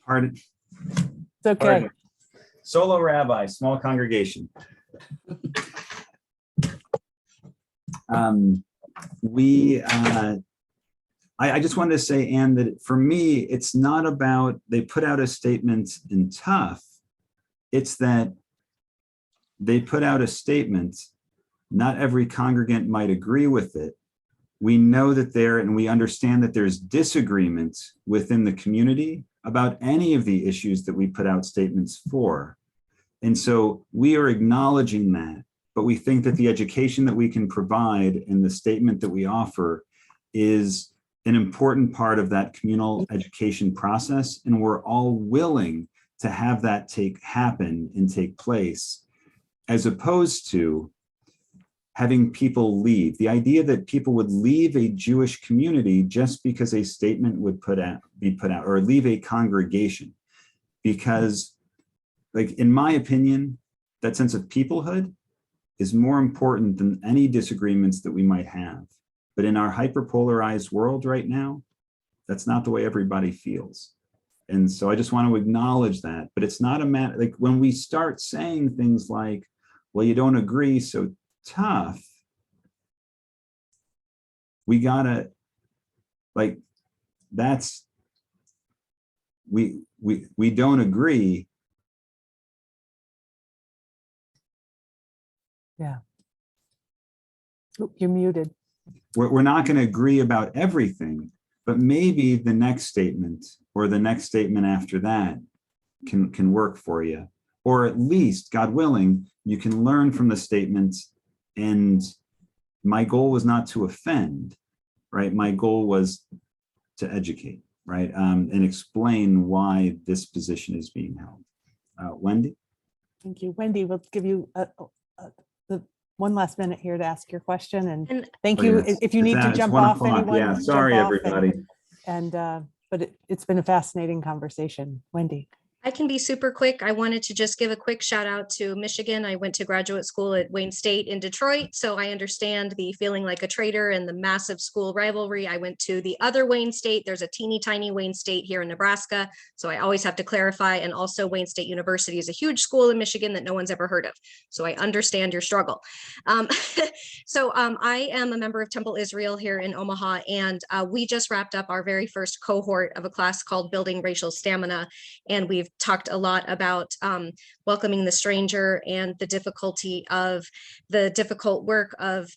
pardon. It's okay. Pardon. Solo rabbi, small congregation. I just wanted to say, Anne, that for me, it's not about they put out a statement in tough. It's that they put out a statement. Not every congregant might agree with it. We know that and we understand that there's disagreement within the community about any of the issues that we put out statements for. And so we are acknowledging that, but we think that the education that we can provide and the statement that we offer is an important part of that communal education process. And we're all willing to have that happen and take place, as opposed to having people leave. The idea that people would leave a Jewish community just because a statement would be put out, or leave a congregation, because, like, in my opinion, that sense of peoplehood is more important than any disagreements that we might have. But in our hyperpolarized world right now, that's not the way everybody feels. And so I just want to acknowledge that. But it's not a matter, like, when we start saying things like, well, you don't agree, so tough, we gotta, like, that's, we don't agree. Yeah. You're muted. We're not going to agree about everything, but maybe the next statement or the next statement after that can work for you. Or at least, God willing, you can learn from the statements. And my goal was not to offend, right? My goal was to educate, right? And explain why this position is being held. Wendy? Thank you. Wendy, we'll give you the one last minute here to ask your question. And thank you. Yes. If you need to jump off, anyone. Yeah, sorry, everybody. But it's been a fascinating conversation. Wendy. I can be super quick. I wanted to just give a quick shout out to Michigan. I went to graduate school at Wayne State in Detroit, so I understand the feeling like a traitor and the massive school rivalry. I went to the other Wayne State. There's a teeny tiny Wayne State here in Nebraska, so I always have to clarify. And also Wayne State University is a huge school in Michigan that no one's ever heard of. So I understand your struggle. I am a member of Temple Israel here in Omaha, and we just wrapped up our very first cohort of a class called Building Racial Stamina. And we've talked a lot about welcoming the stranger and the difficulty of the difficult work of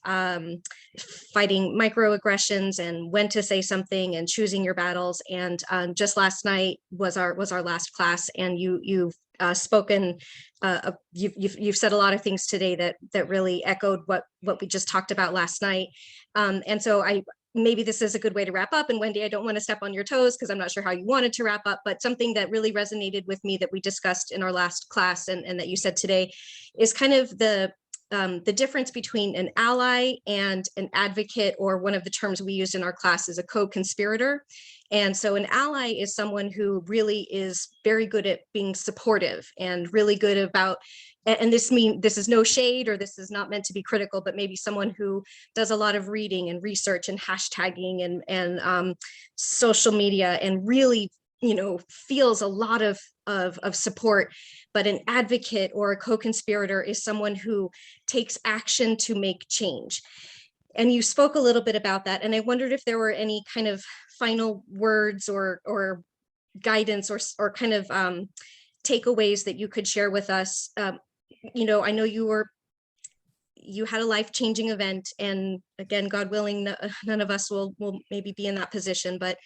fighting microaggressions and when to say something and choosing your battles. And just last night was our last class, and you've spoken. You've said a lot of things today that really echoed what we just talked about last night. And so maybe this is a good way to wrap up. And Wendy, I don't want to step on your toes because I'm not sure how you wanted to wrap up, but something that really resonated with me that we discussed in our last class and that you said today is kind of the difference between an ally and an advocate, or one of the terms we used in our class is a co-conspirator. And so an ally is someone who really is very good at being supportive and really good about, and this is no shade, or this is not meant to be critical, but maybe someone who does a lot of reading and research and hashtagging and social media and really, feels a lot of support. But an advocate or a co-conspirator is someone who takes action to make change. And you spoke a little bit about that. And I wondered if there were any kind of final words or guidance or kind of takeaways that you could share with us. I know you had a life-changing event, and again, God willing, none of us will maybe be in that position, but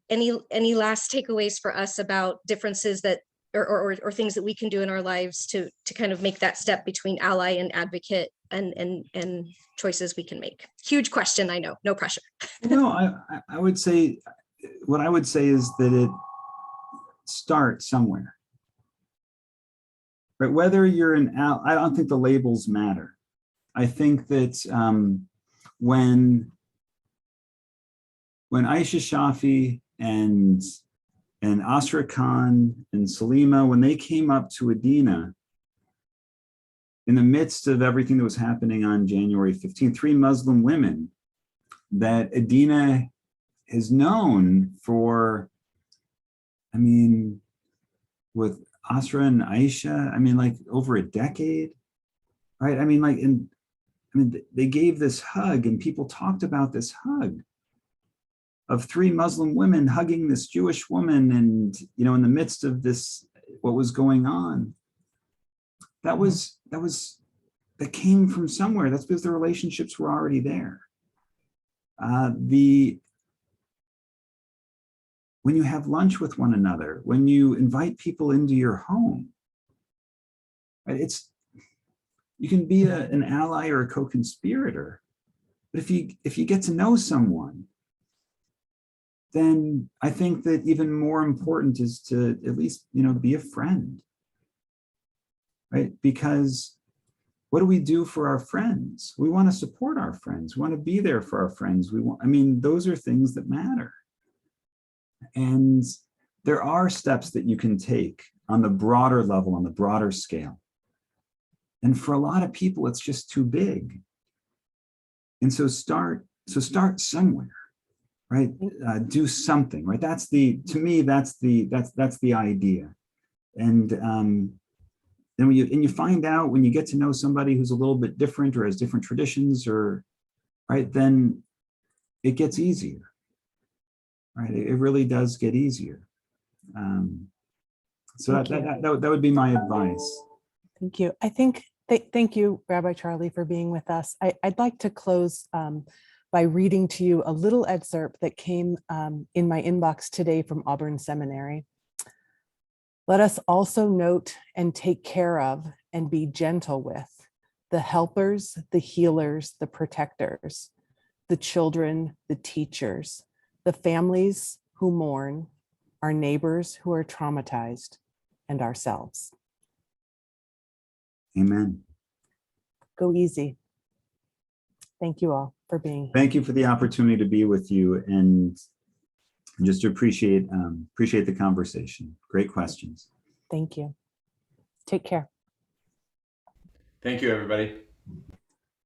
any last takeaways for us about differences that or things that we can do in our lives to kind of make that step between ally and advocate and choices we can make? Huge question, I know, no pressure. No, I would say, what I would say is that it starts somewhere. But whether you're I don't think the labels matter. I think that when Aisha Shafi and Asra Khan and Salima, when they came up to Adina in the midst of everything that was happening on January 15th, 3 Muslim women that Adina is known for, with Asra and Aisha, like over a decade, right? They gave this hug, and people talked about this hug of 3 Muslim women hugging this Jewish woman, and in the midst of this, what was going on, that came from somewhere. That's because the relationships were already there. When you have lunch with one another, when you invite people into your home, right? You can be an ally or a co-conspirator, but if you get to know someone, then I think that even more important is to at least, be a friend, right? Because what do we do for our friends? We want to support our friends. We want to be there for our friends. Those are things that matter. And there are steps that you can take on the broader level, on the broader scale. And for a lot of people, it's just too big. And so start somewhere, right? Do something, right? To me, that's the idea. And then when you find out, when you get to know somebody who's a little bit different or has different traditions, or right, then it gets easier. Right, it really does get easier. So that would be my advice. Thank you. I think, thank you, Rabbi Charlie, for being with us. I'd like to close by reading to you a little excerpt that came in my inbox today from Auburn Seminary. Let us also note and take care of and be gentle with the helpers, the healers, the protectors, the children, the teachers, the families who mourn, our neighbors who are traumatized, and ourselves. Amen. Go easy. Thank you all for being here. Thank you for the opportunity to be with you, and just to appreciate the conversation. Great questions. Thank you. Take care. Thank you, everybody.